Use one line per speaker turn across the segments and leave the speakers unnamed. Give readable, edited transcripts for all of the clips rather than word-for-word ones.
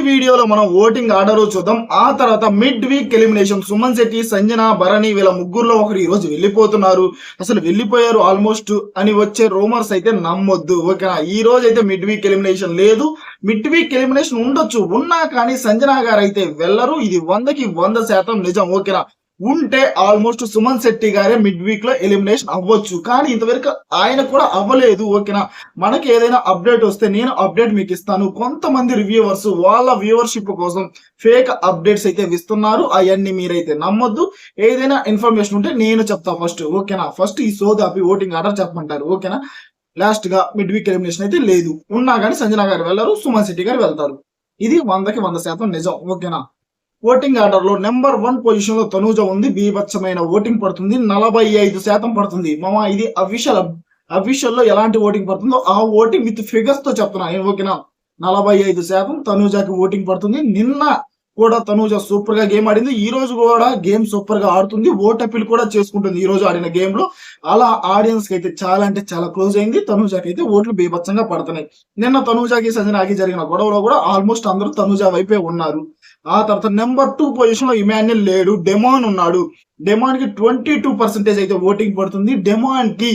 వీడియోలో మనం voting order చూద్దాం. ఆ తర్వాత mid week elimination Suman Shetty, Sanjana, Bharani వీళ్ళ ముగ్గురులో ఒకరు ఈ రోజు వెళ్ళిపోతున్నారు. అసలు వెళ్ళిపోయారు ఆల్మోస్ట్ అని వచ్చే రూమర్స్ అయితే నమ్మొద్దు. ఓకేనా, ఈ రోజు అయితే మిడ్ వీక్ ఎలిమినేషన్ లేదు. మిడ్ వీక్ ఎలిమినేషన్ ఉండొచ్చు, ఉన్నా కానీ సంజన గారు అయితే వెళ్ళరు. ఇది 100కి 100% నిజం. ఓకేనా, ఉంటే ఆల్మోస్ట్ సుమన్ శెట్టి గారే మిడ్ వీక్ లో ఎలిమినేషన్ అవ్వచ్చు, కానీ ఇంతవరకు ఆయన కూడా అవ్వలేదు. ఓకేనా, మనకి ఏదైనా అప్డేట్ వస్తే నేను అప్డేట్ మీకు ఇస్తాను. కొంతమంది రివ్యూవర్స్ వాళ్ళ వ్యూవర్షిప్ కోసం ఫేక్ అప్డేట్స్ అయితే ఇస్తున్నారు, అవన్నీ మీరైతే నమ్మొద్దు. ఏదైనా ఇన్ఫర్మేషన్ ఉంటే నేను చెప్తా ఫస్ట్. ఓకేనా, ఫస్ట్ ఈ సోదాపి ఓటింగ్ ఆర్డర్ చెప్పమంటారు. ఓకేనా, లాస్ట్ గా మిడ్ వీక్ ఎలిమినేషన్ అయితే లేదు, ఉన్నా కానీ సంజన గారు వెళ్ళరు, సుమన్ శెట్టి గారు వెళ్తారు. ఇది 100కి 100% నిజం. ఓకేనా, ఓటింగ్ ఆర్డర్ లో నెంబర్ 1 పొజిషన్ లో తనూజ ఉంది. బీభత్సమైన ఓటింగ్ పడుతుంది, 45% పడుతుంది. మామ ఇది అఫీషియల్ లో ఎలాంటి ఓటింగ్ పడుతుందో ఆ ఓటింగ్ విత్ ఫిగర్స్ తో చెప్తున్నా. ఓకేనా, 45% తనూజకి ఓటింగ్ పడుతుంది. నిన్న కూడా తనూజ సూపర్ గా గేమ్ ఆడింది, ఈ రోజు కూడా గేమ్ సూపర్ గా ఆడుతుంది. ఓట్ అప్పీల్ కూడా చేసుకుంటుంది ఈ రోజు ఆడిన గేమ్ లో. అలా ఆడియన్స్ కి అయితే చాలా అంటే చాలా క్లోజ్ అయింది. తనూజకి అయితే ఓట్లు బీభత్సంగా పడుతున్నాయి. నిన్న తనూజకి సంజనాకి జరిగిన గొడవలో కూడా ఆల్మోస్ట్ అందరూ తనూజ వైపే ఉన్నారు. ఆ తర్వాత నెంబర్ 2 పొజిషన్ లో ఇమాన్యుల్ లేడు, డెమాన్ ఉన్నాడు. డెమాన్ కి 22% అయితే ఓటింగ్ పడుతుంది. డెమాన్ కి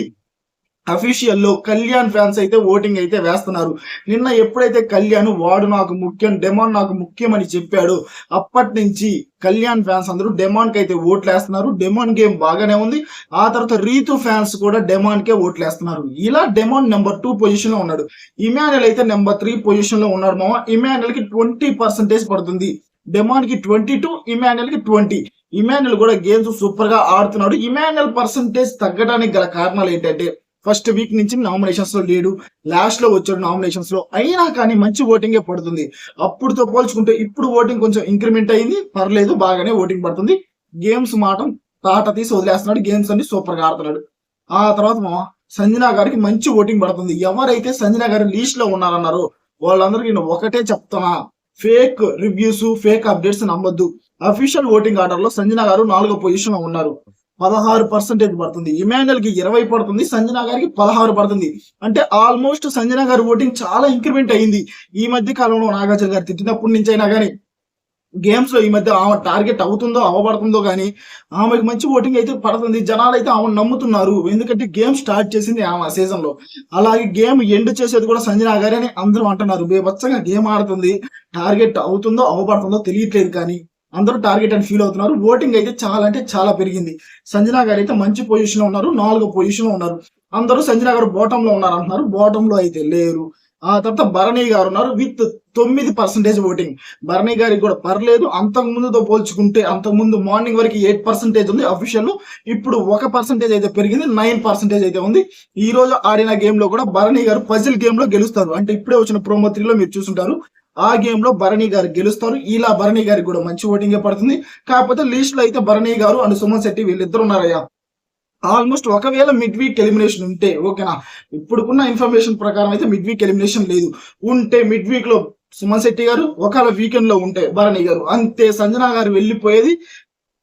అఫీషియల్ లో కళ్యాణ్ ఫ్యాన్స్ అయితే ఓటింగ్ అయితే వేస్తున్నారు. నిన్న ఎప్పుడైతే కళ్యాణ్ వాడు నాకు ముఖ్యం, డెమాన్ నాకు ముఖ్యం అని చెప్పాడు, అప్పటి నుంచి కళ్యాణ్ ఫ్యాన్స్ అందరూ డెమాన్ కి అయితే ఓట్లు వేస్తున్నారు. డెమాన్ గేమ్ బాగానే ఉంది. ఆ తర్వాత రీతు ఫ్యాన్స్ కూడా డెమాన్ కే ఓట్లు వేస్తున్నారు. ఇలా డెమాన్ నెంబర్ 2 పొజిషన్ లో ఉన్నాడు. ఇమాన్యుల్ అయితే నెంబర్ 3 పొజిషన్ లో ఉన్నాడు. మామ ఇమాన్యుల్ కి 20% పడుతుంది. డెమాన్ కి 22, ఇమాన్యుల్ కి 20. ఇమాన్యుల్ కూడా గేమ్స్ సూపర్ గా ఆడుతున్నాడు. ఇమాన్యుల్ పర్సంటేజ్ తగ్గడానికి గల కారణాలు ఏంటంటే ఫస్ట్ వీక్ నుంచి నామినేషన్స్ లో లేడు, లాస్ట్ లో వచ్చాడు నామినేషన్స్ లో, అయినా కానీ మంచి ఓటింగే పడుతుంది. అప్పుడుతో పోల్చుకుంటే ఇప్పుడు ఓటింగ్ కొంచెం ఇంక్రిమెంట్ అయింది, పర్లేదు, బాగానే ఓటింగ్ పడుతుంది. గేమ్స్ మాత్రం తాట తీసి వదిలేస్తున్నాడు, గేమ్స్ అన్ని సూపర్ గా ఆడుతున్నాడు. ఆ తర్వాత సంజన గారికి మంచి ఓటింగ్ పడుతుంది. ఎవరైతే సంజన గారి లీస్ట్ లో ఉన్నారన్నారో వాళ్ళందరికీ నేను ఒకటే చెప్తున్నా, ఫేక్ రివ్యూస్, ఫేక్ అప్డేట్స్ నమ్మొద్దు. అఫీషియల్ ఓటింగ్ ఆర్డర్ లో సంజన గారు 4వ పొజిషన్ లో ఉన్నారు, 16% పడుతుంది. ఇమాన్యుల్ కి 20 పడుతుంది, సంజన గారికి 16 పడుతుంది. అంటే ఆల్మోస్ట్ సంజన గారి ఓటింగ్ చాలా ఇంక్రిమెంట్ అయింది. ఈ మధ్య కాలంలో నాగార్జున గారు తిట్టినప్పటి నుంచి అయినా కానీ గేమ్స్ లో ఈ మధ్య ఆమె టార్గెట్ అవుతుందో అవ్వబడుతుందో కానీ ఆమెకి మంచి ఓటింగ్ అయితే పడుతుంది. జనాలు అయితే ఆమె నమ్ముతున్నారు, ఎందుకంటే గేమ్ స్టార్ట్ చేసింది ఆమె సీజన్ లో. అలాగే గేమ్ ఎండ్ చేసేది కూడా సంజన గారే అని అందరూ అంటున్నారు. బేబచ్చంగా గేమ్ ఆడుతుంది, టార్గెట్ అవుతుందో అవ్వబడుతుందో తెలియట్లేదు కానీ అందరూ టార్గెట్ అని ఫీల్ అవుతున్నారు. ఓటింగ్ అయితే చాలా అంటే చాలా పెరిగింది. సంజన గారు అయితే మంచి పొజిషన్ లో ఉన్నారు, 4వ పొజిషన్ లో ఉన్నారు. అందరూ సంజన గారు బాటమ్ లో ఉన్నారు అంటున్నారు, బాటమ్ లో అయితే లేరు. ఆ తర్వాత భరణి గారు ఉన్నారు విత్ 9% ఓటింగ్. భరణి గారికి కూడా పర్లేదు, అంతకు ముందుతో పోల్చుకుంటే అంతకు ముందు మార్నింగ్ వరకు 8% ఉంది అఫీషియల్, ఇప్పుడు 1% అయితే పెరిగింది, 9% అయితే ఉంది. ఈ రోజు ఆడిన గేమ్ లో కూడా భరణి గారు పజిల్ గేమ్ లో గెలుస్తారు. అంటే ఇప్పుడే వచ్చిన ప్రోమో 3లో మీరు చూసుంటారు, ఆ గేమ్ లో భరణి గారు గెలుస్తారు. ఇలా భరణి గారికి కూడా మంచి ఓటింగ్ పడుతుంది. కాకపోతే లీస్ట్ లో అయితే భరణి గారు అండ్ సుమన్ శెట్టి వీళ్ళిద్దరు ఉన్నారయ్యా. ఆల్మోస్ట్ ఒకవేళ మిడ్ వీక్ ఎలిమినేషన్ ఉంటే, ఓకేనా, ఇప్పుడుకున్న ఇన్ఫర్మేషన్ ప్రకారం అయితే మిడ్ వీక్ ఎలిమినేషన్ లేదు. ఉంటే మిడ్ వీక్ లో సుమన్ శెట్టి గారు, ఒకవేళ వీకెండ్ లో ఉంటే భరణి గారు, అంతే. సంజన గారు వెళ్ళిపోయేది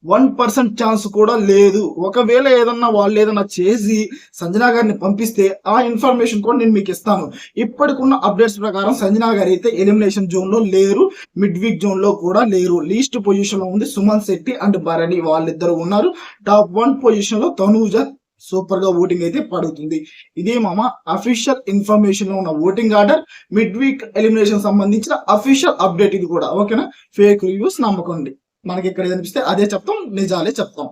1% ఛాన్స్ కూడా లేదు. ఒకవేళ ఏదన్నా వాళ్ళు ఏదన్నా చేసి సంజన గారిని పంపిస్తే ఆ ఇన్ఫర్మేషన్ కూడా నేను మీకు ఇస్తాను. ఇప్పటికున్న అప్డేట్స్ ప్రకారం సంజన గారు అయితే ఎలిమినేషన్ జోన్ లో లేరు, మిడ్ వీక్ జోన్ లో కూడా లేరు. లీస్ట్ పొజిషన్ లో ఉంది సుమన్ శెట్టి అండ్ భరణి, వాళ్ళిద్దరు ఉన్నారు. టాప్ 1 పొజిషన్ లో తనూజ సూపర్ గా ఓటింగ్ అయితే పడుతుంది. ఇదే మామ అఫీషియల్ ఇన్ఫర్మేషన్ లో ఉన్న voting order, mid week elimination సంబంధించిన అఫీషియల్ అప్డేట్ ఇది కూడా. ఓకేనా, ఫేక్ రివ్యూస్ నమ్మకండి. మనకి ఇక్కడ కనిపిస్తే అదే చెప్తాం, నిజాలే చెప్తాం.